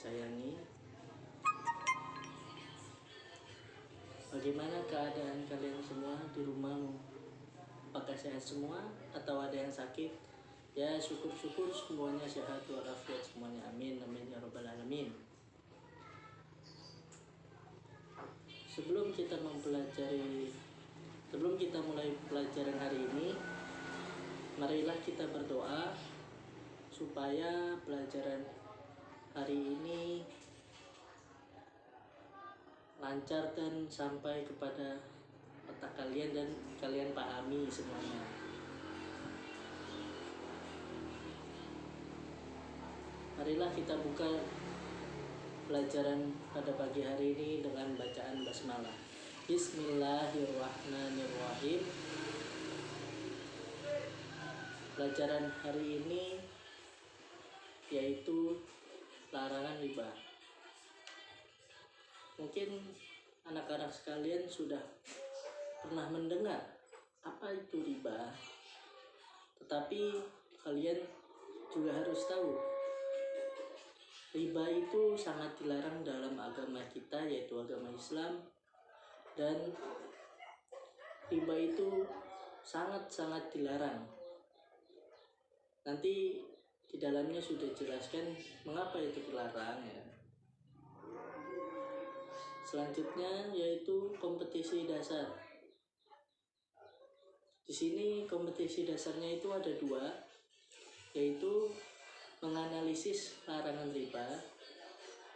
sayangi. Bagaimana keadaan kalian semua di rumah? Apakah sehat semua atau ada yang sakit? Ya, syukur-syukur semuanya sehat walafiat semuanya. Amin amin ya rabbal alamin. Sebelum kita mulai pelajaran hari ini, marilah kita berdoa supaya pelajaran hari ini lancar dan sampai kepada otak kalian dan kalian pahami semuanya. Marilah kita buka pelajaran pada pagi hari ini dengan bacaan basmalah. Bismillahirrahmanirrahim. Pelajaran hari ini yaitu larangan riba. Mungkin anak-anak sekalian sudah pernah mendengar apa itu riba, tetapi kalian juga harus tahu riba itu sangat dilarang dalam agama kita, yaitu agama Islam, dan riba itu sangat-sangat dilarang. Nanti di dalamnya sudah jelaskan mengapa itu dilarang ya. Selanjutnya yaitu kompetisi dasar. Di sini kompetisi dasarnya itu ada dua, yaitu menganalisis larangan riba.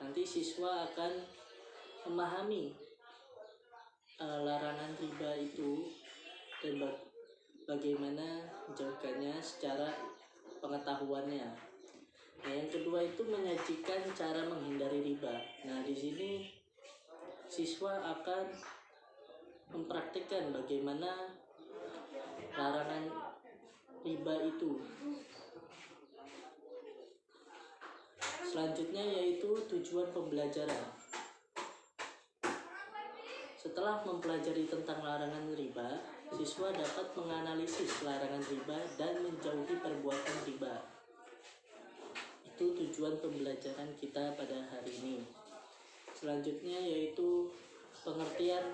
Nanti siswa akan memahami larangan riba itu dan bagaimana menjauhkannya secara pengetahuannya. Nah, yang kedua itu menyajikan cara menghindari riba. Nah, di sini siswa akan mempraktikkan bagaimana larangan riba itu. Selanjutnya yaitu tujuan pembelajaran. Setelah mempelajari tentang larangan riba, siswa dapat menganalisis larangan riba dan menjauhi perbuatan riba. Itu tujuan pembelajaran kita pada hari ini. Selanjutnya yaitu pengertian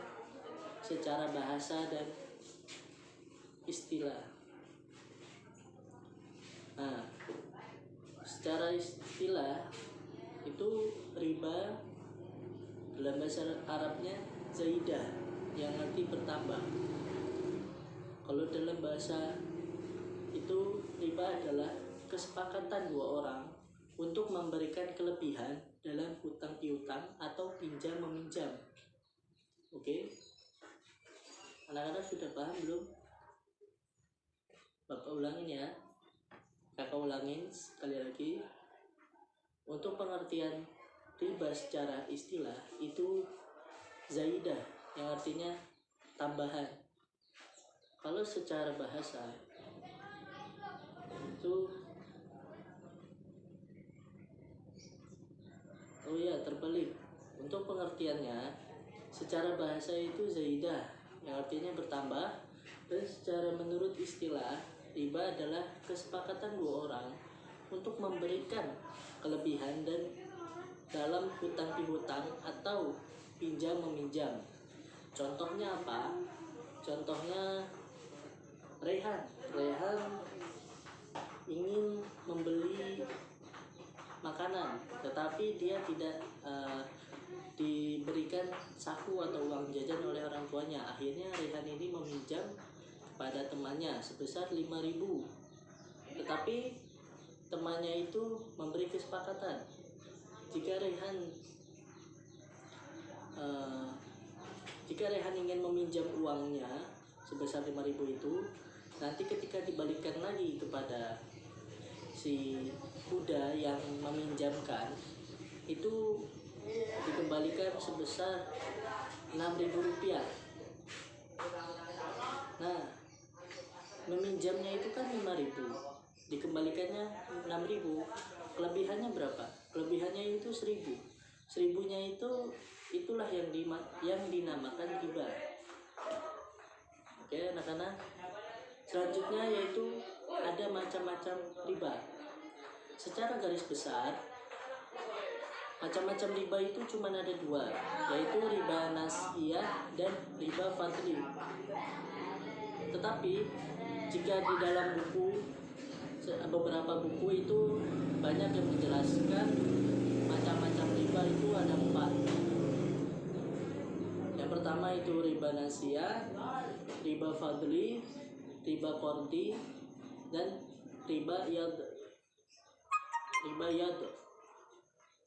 secara bahasa dan istilah. Nah, secara istilah itu riba dalam bahasa Arabnya zaidah, yang arti bertambah. Kalau dalam bahasa itu riba adalah kesepakatan dua orang untuk memberikan kelebihan dalam hutang piutang atau pinjam meminjam. Oke? Anak-anak sudah paham belum? Bapak ulangin ya. Kakak ulangin sekali lagi. Untuk pengertian riba secara istilah itu zaidah, yang artinya tambahan. Kalau secara bahasa itu terbalik. Untuk pengertiannya secara bahasa itu zaidah, yang artinya bertambah, dan secara menurut istilah riba adalah kesepakatan dua orang untuk memberikan kelebihan dan dalam hutang piutang atau pinjam meminjam. Contohnya apa? Contohnya Rehan ingin membeli makanan, tetapi dia tidak diberikan saku atau uang jajan oleh orang tuanya. Akhirnya Rehan ini meminjam kepada temannya sebesar 5.000. Tetapi temannya itu memberi kesepakatan jika Rehan ingin meminjam uangnya sebesar 5.000 itu, nanti ketika dibalikkan lagi kepada si kuda yang meminjamkan, itu dikembalikan sebesar 6.000 rupiah. Nah, meminjamnya itu kan 5.000, dikembalikannya 6.000. Kelebihannya berapa? Kelebihannya itu 1.000. 1.000-nya itulah yang dinamakan riba. Oke, anak-anak. Selanjutnya yaitu ada macam-macam riba. Secara garis besar Macam-macam riba itu cuma ada dua, yaitu riba nasiyah dan riba fadli. Tetapi jika di dalam beberapa buku itu banyak yang menjelaskan macam-macam riba itu ada 4. Yang pertama itu riba nasiyah, riba fadli, riba qardi, dan riba yad.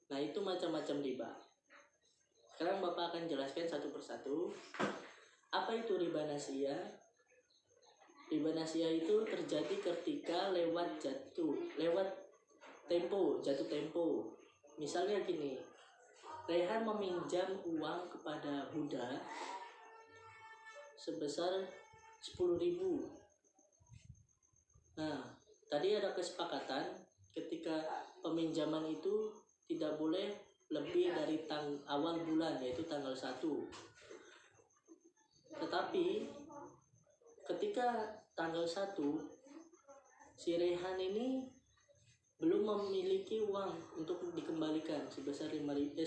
Nah, itu macam-macam riba. Sekarang Bapak akan jelaskan satu persatu. Apa itu riba nasiyah? Riba nasiyah itu terjadi ketika jatuh tempo. Misalnya gini, Rehan meminjam uang kepada Huda sebesar 10.000. Nah, tadi ada kesepakatan ketika peminjaman itu tidak boleh lebih dari awal bulan, yaitu tanggal 1. Tetapi ketika tanggal 1, si Rehan ini belum memiliki uang untuk dikembalikan sebesar 10.000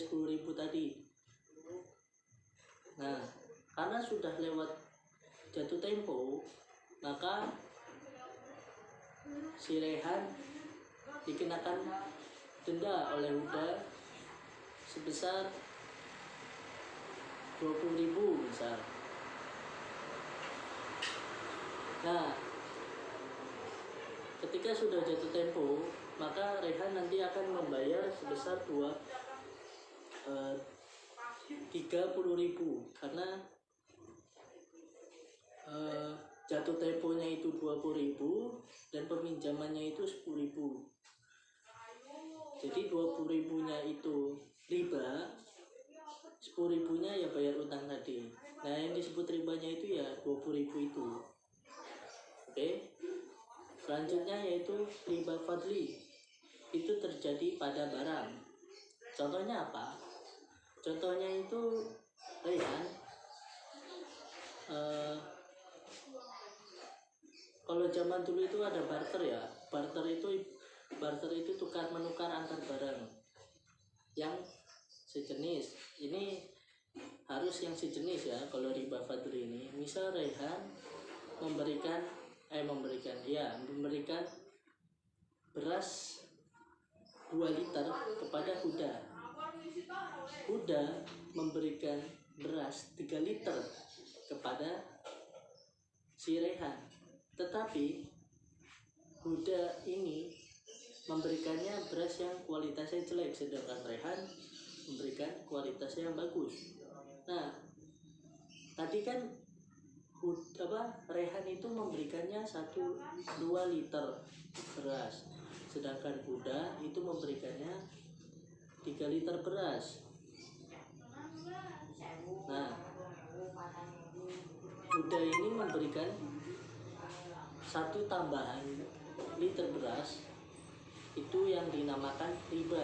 tadi. Nah, karena sudah lewat jatuh tempo, maka si Rehan dikenakan denda oleh Huda sebesar 20.000 misal. Nah, ketika sudah jatuh tempo, maka Rehan nanti akan membayar sebesar 30.000 karena jatuh temponya itu 20.000 dan peminjamannya itu 10.000. Jadi 20.000-nya itu riba, 10.000-nya ya bayar utang tadi. Nah, yang disebut ribanya itu ya 20.000 itu. Oke. Selanjutnya yaitu riba fadli. Itu terjadi pada barang. Contohnya apa? Contohnya itu Rehan kalau zaman dulu itu ada barter ya. Barter itu tukar menukar antar barang yang sejenis. Ini harus yang sejenis ya kalau riba fadli ini. Misal Rehan memberikan beras 2 liter kepada Huda. Huda memberikan beras 3 liter kepada si Rehan. Tetapi Huda ini memberikannya beras yang kualitasnya jelek, sedangkan Rehan memberikan kualitasnya yang bagus. Nah, tadi kan Rehan itu memberikannya 2 liter beras, sedangkan Huda itu memberikannya 3 liter beras. Nah, Huda ini memberikan 1 tambahan liter beras, itu yang dinamakan riba.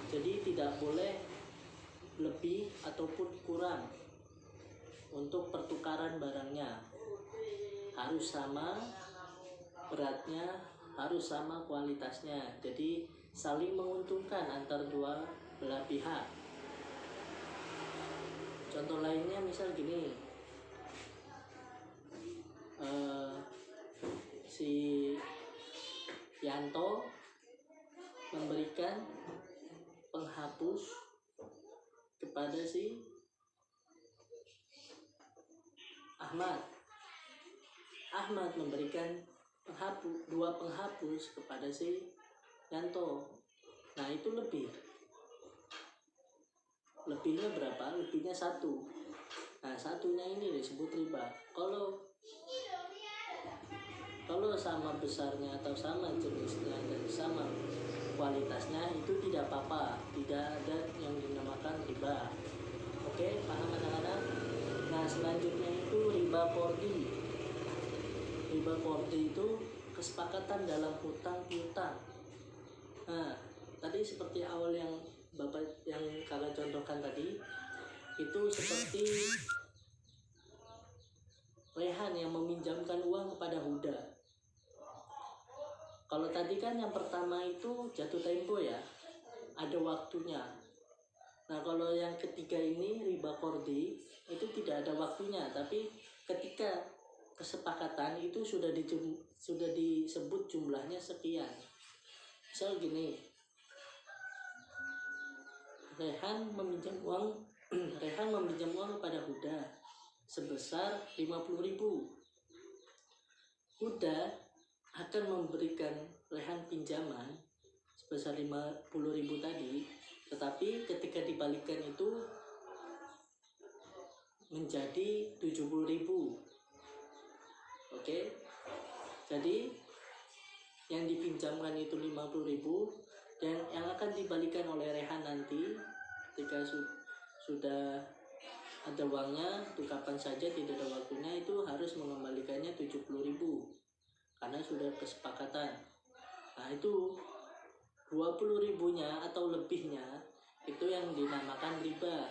Jadi tidak boleh lebih ataupun kurang untuk pertukaran barangnya. Harus sama beratnya, harus sama kualitasnya. Jadi saling menguntungkan antar dua belah pihak. Contoh lainnya misal gini, si Yanto memberikan penghapus kepada si Ahmad memberikan 2 penghapus kepada si Yanto. Nah, itu lebihnya berapa? Lebihnya 1. Nah, satunya ini disebut riba. Kalau sama besarnya atau sama jenisnya dan sama kualitasnya itu tidak apa-apa, tidak ada yang dinamakan riba. Oke, paham anak-anak? Nah, selanjutnya itu riba qardi. Riba qardi itu kesepakatan dalam hutang piutang. Nah, tadi seperti awal yang kakak contohkan tadi, itu seperti Rehan yang meminjamkan uang kepada Huda. Kalau tadi kan yang pertama itu jatuh tempo ya. ada waktunya. Nah, kalau yang ketiga ini riba qardi itu tidak ada waktunya, tapi ketika kesepakatan itu sudah disebut jumlahnya sekian. Misal gini, Rehan meminjam uang kepada Huda sebesar 50.000. Huda akan memberikan Rehan pinjaman sebesar 50.000 tadi, tetapi ketika dibalikan itu menjadi 70.000. Oke. Jadi yang dipinjamkan itu 50.000 dan yang akan dibalikan oleh Rehan nanti ketika sudah ada uangnya, untuk kapan saja tidak ada waktunya, itu harus mengembalikannya 70.000 karena sudah kesepakatan. Nah, itu 20.000-nya atau lebihnya itu yang dinamakan riba.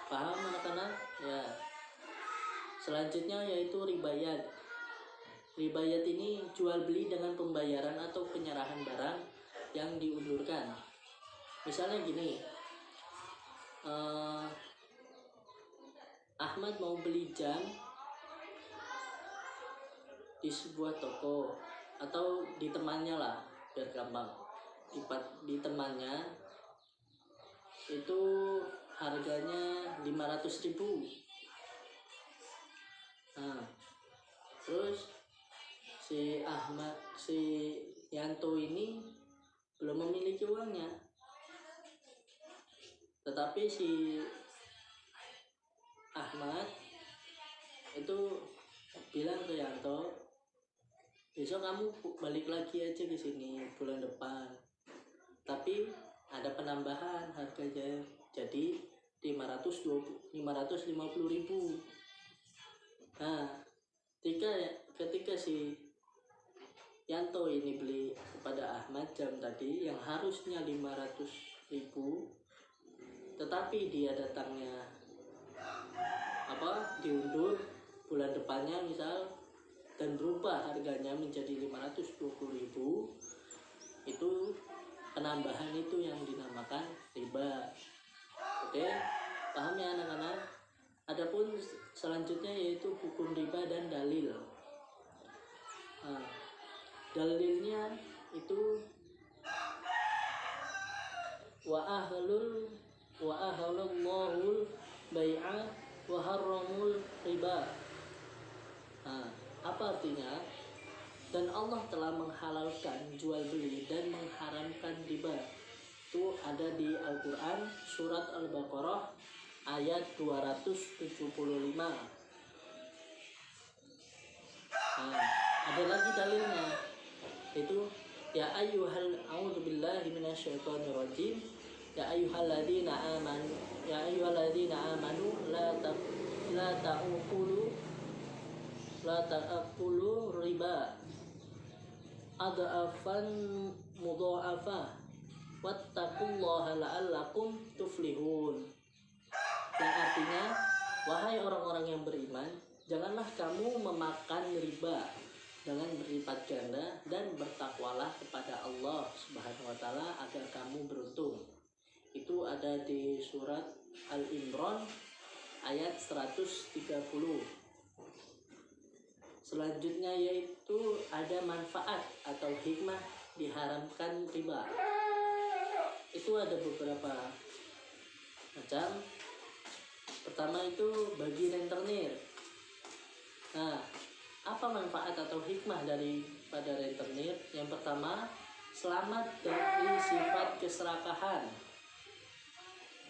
Paham anak-anak? Ya. Selanjutnya yaitu ribayat. Ribayat ini jual beli dengan pembayaran atau penyerahan barang yang diundurkan. Misalnya gini, Ahmad mau beli jam di sebuah toko atau di temannya lah, biar gampang. Di temannya itu harganya 500.000. Nah, terus si Yanto ini belum memiliki uangnya, tetapi si Ahmad itu bilang ke Yanto, besok kamu balik lagi aja ke sini bulan depan, tapi ada penambahan harganya jadi 550.000. Nah, ketika si Yanto ini beli kepada Ahmad jam tadi yang harusnya 500.000, tetapi dia datangnya diundur bulan depannya misal, dan berubah harganya menjadi 520.000, itu penambahan itu yang dinamakan riba. Oke, paham ya anak-anak? Adapun selanjutnya yaitu hukum riba dan dalil. Nah, dalilnya itu wa ahalallahul bai'a wa harramul riba. Nah, apa artinya? Dan Allah telah menghalalkan jual beli dan mengharamkan riba. Itu ada di Al-Quran surat Al-Baqarah ayat 275. Nah, ada lagi dalilnya, itu ya a'udzubillahi minasyaitonirrajim, ya ayyuhalladzina amanu la ta'kulu riba adhafan mudha'afah wattaqullaha la'allakum tuflihun. Yang artinya, wahai orang-orang yang beriman, janganlah kamu memakan riba dengan berlipat ganda, dan bertakwalah kepada Allah Subhanahu wa taala agar kamu beruntung. Itu ada di surat Al-Imran ayat 130. Selanjutnya yaitu ada manfaat atau hikmah diharamkan riba. Itu ada beberapa macam. Pertama itu bagi rentenir. Nah, apa manfaat atau hikmah daripada rentenir? Yang pertama, selamat dari sifat keserakahan.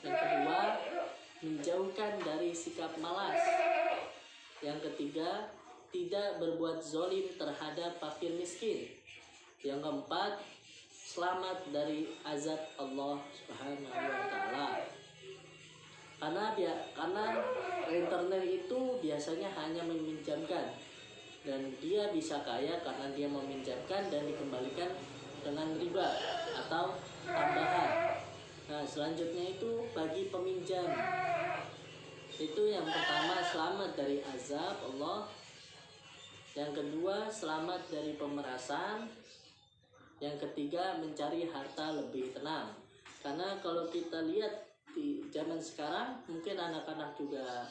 Yang kedua, menjauhkan dari sikap malas. Yang ketiga, tidak berbuat zalim terhadap fakir miskin. Yang keempat, selamat dari azab Allah Subhanahu wa taala. Karena rentenir itu biasanya hanya meminjamkan, dan dia bisa kaya karena dia meminjamkan dan dikembalikan dengan riba atau tambahan. Nah, selanjutnya itu bagi peminjam. Itu yang pertama, selamat dari azab Allah. Yang kedua, selamat dari pemerasan. Yang ketiga, mencari harta lebih tenang. Karena kalau kita lihat di zaman sekarang, mungkin anak-anak juga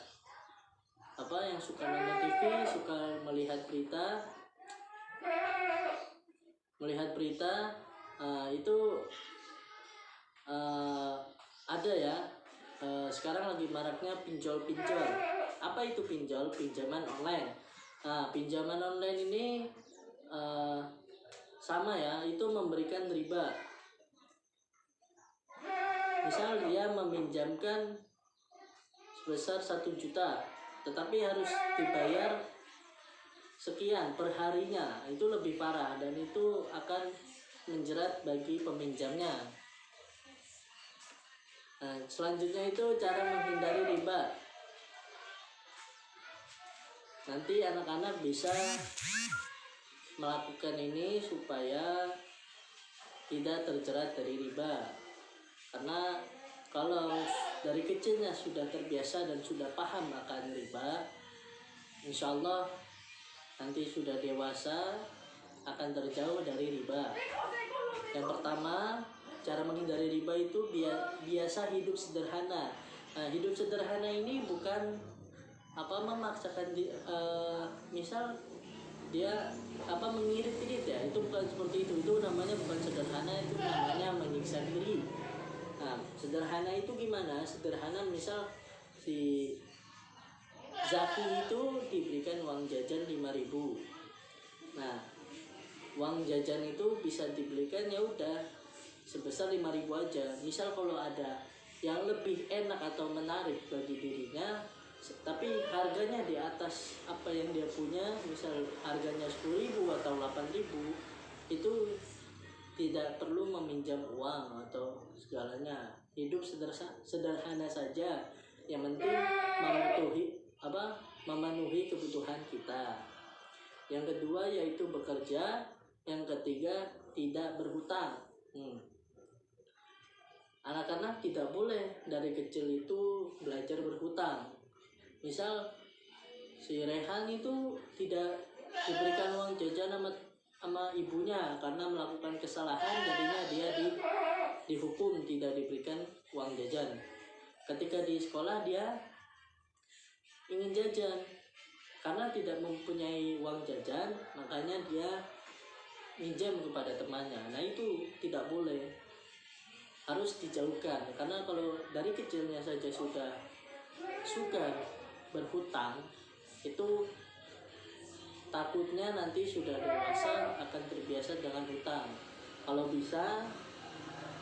yang suka nonton TV, suka melihat berita, itu ada ya. Sekarang lagi maraknya pinjol. Apa itu pinjol? Pinjaman online. Pinjaman online ini sama ya, itu memberikan riba. Misal dia meminjamkan sebesar 1 juta, tetapi harus dibayar sekian per harinya. Itu lebih parah dan itu akan menjerat bagi peminjamnya. Selanjutnya itu cara menghindari riba. Nanti anak-anak bisa melakukan ini supaya tidak terjerat dari riba. Karena kalau dari kecilnya sudah terbiasa dan sudah paham akan riba, insya Allah nanti sudah dewasa akan terjauh dari riba. Yang pertama, cara menghindari riba itu biasa hidup sederhana. Hidup sederhana ini bukan memaksakan misal dia mengirit-irit ya, itu bukan seperti itu namanya bukan sederhana, itu namanya menyiksa diri. Sederhana itu gimana? Sederhana misal si Zaki itu diberikan uang jajan 5.000. Uang jajan itu bisa dibelikan ya udah sebesar 5.000 aja. Misal kalau ada yang lebih enak atau menarik bagi dirinya, tapi harganya di atas apa yang dia punya, misal harganya 10.000 atau 8.000, itu tidak perlu meminjam uang atau segalanya. Hidup sederhana saja, yang penting memenuhi kebutuhan kita. Yang kedua yaitu bekerja. Yang ketiga, tidak berhutang. Anak-anak tidak boleh dari kecil itu belajar berhutang. Misal si Rehan itu tidak diberikan uang jajan sama ibunya karena melakukan kesalahan, jadinya dia dihukum tidak diberikan uang jajan. Ketika di sekolah dia ingin jajan, karena tidak mempunyai uang jajan, makanya dia minjam kepada temannya. Itu tidak boleh, harus dijauhkan. Karena kalau dari kecilnya saja sudah suka berhutang, itu takutnya nanti sudah dewasa akan terbiasa dengan hutang. Kalau bisa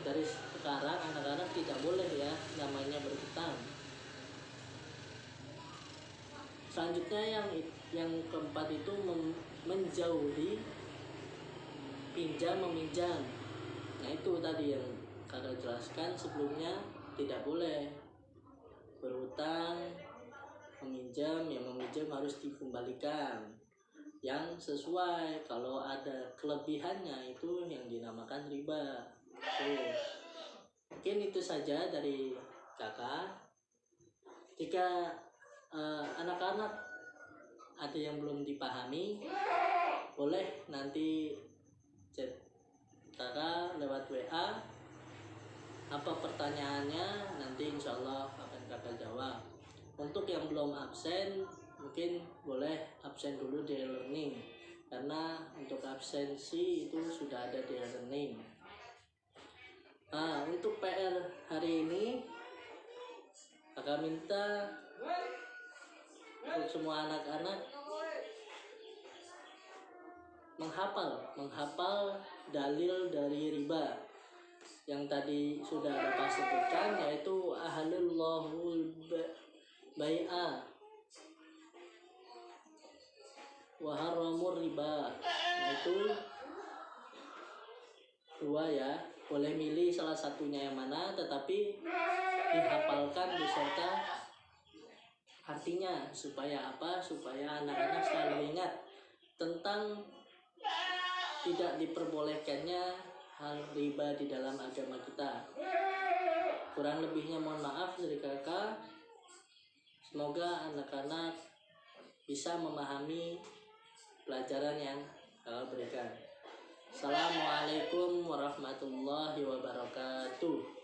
dari sekarang anak-anak tidak boleh ya namanya berhutang. Selanjutnya yang keempat itu menjauhi pinjam meminjam. Itu tadi yang kakak jelaskan sebelumnya, tidak boleh berhutang, meminjam harus dikembalikan yang sesuai. Kalau ada kelebihannya itu yang dinamakan riba. Mungkin itu saja dari kakak. Jika anak-anak ada yang belum dipahami, boleh nanti chat kakak lewat WA. Apa pertanyaannya, nanti insya Allah akan kakak jawab. Untuk yang belum absen, mungkin boleh absen dulu di learning, karena untuk absensi itu sudah ada di learning. Untuk PR hari ini kakak minta untuk semua anak-anak menghafal dalil dari riba yang tadi sudah Bapak sebutkan, yaitu ahalullahul bai'a wa haramur riba. Itu dua ya, boleh milih salah satunya yang mana, tetapi dihafalkan beserta artinya. Supaya apa? Supaya anak-anak selalu ingat tentang tidak diperbolehkannya hal riba di dalam agama kita. Kurang lebihnya mohon maaf dari kakak. Semoga anak-anak bisa memahami pelajaran yang kakak berikan. Wassalamualaikum warahmatullahi wabarakatuh.